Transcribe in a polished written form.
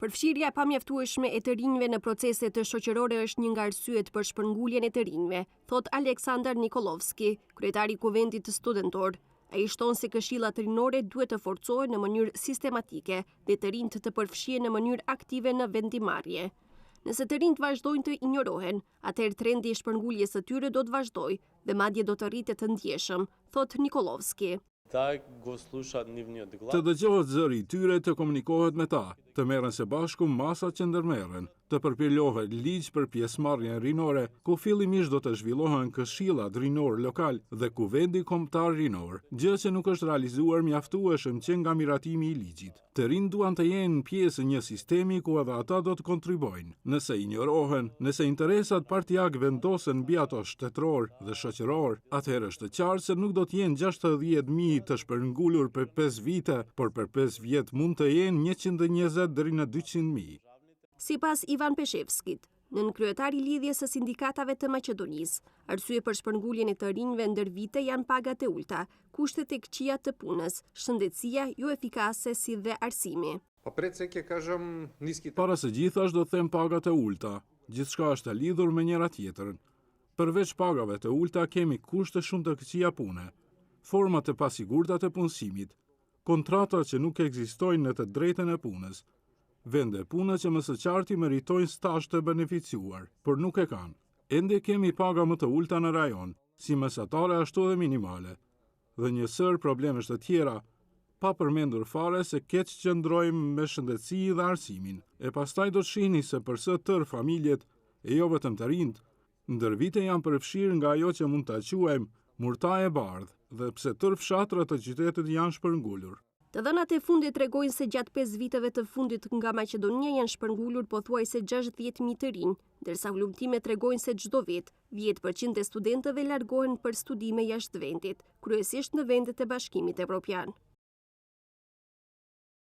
Përfshirja e pamjaftueshme e të rinjve në procese të shoqërore është një nga arsyet për shpërnguljen e të rinjve, thot Aleksandar Nikolovski, kryetari i Kuvendit Studentor. Ai shton se këshillat rinore duhet të forcohen në mënyrë sistematike dhe të rinjt të përfshihen në mënyrë aktive në vendimarrje. Nëse të rinjt vazhdojnë të injorohen, atëherë trendi i shpërnguljes së tyre do të vazhdojë dhe madje do të rritet të ndjeshëm, thot Nikolovski. Të dëgjohet zëri i tyre, të komunikohet me ta, të merren së bashku masat që ndërmerren, të përpilohet ligj për pjesëmarrjen rinore, ku fillimisht do të zhvillohen këshillat rinor lokal dhe kuvendi kombëtar rinor, gjë që nuk është realizuar mjaftueshëm që nga miratimi i ligjit. Të rinjt duan të jenë pjesë një sistemi ku edhe ata do të kontribuojnë. Nëse injorohen, nëse interesat partijak vendosen mbi ato shtetëror dhe shoqëror, atëherë është qartë se nuk do të jenë 60.000 të shpërngulur për 5 vite, por për 5 vjet mund të jenë 120 deri në 200.000. Sipas Ivan Peshevskit, nënkryetari i lidhjes së sindikatave të Maqedonisë, arsye për shpërnguljen e të rinjve ndër vite janë pagat e ulta, kushtet e këqija të punës, shëndetësia jo efikase si dhe arsimi. Para së gjithash do të them pagat e ulta, gjithçka është e lidhur me njëra tjetrën. Përveç pagave të ulta kemi kushte shumë të këqija pune, format e pasigurta të punësimit, kontrata që nuk ekzistojnë në të drejtën e punës, vende pune që më së qarti meritojnë stazh të beneficiuar, por nuk e kanë. Ende kemi paga më të ulta në rajon, si mesatare ashtu dhe minimale, dhe një sër problemesh të tjera, pa përmendur fare se keq qëndrojmë me shëndetësi dhe arsimin. E pastaj do të shihni se përse tërë familjet, e jo vetëm të rinjt, ndër vite janë përfshirë nga ajo që mund ta quajmë murta e bardhë, dhe pse tërë fshatrat të qytetit janë shpërngulur. Të dhënat e fundit tregojnë se gjatë 5 viteve të fundit nga Maqedonia janë shpërngulur pothuajse 60.000 të rinj, ndërsa hulumtimet tregojnë se çdo vit 10% e studentëve largohen për studime jashtë vendit, kryesisht në vendet e Bashkimit Evropian.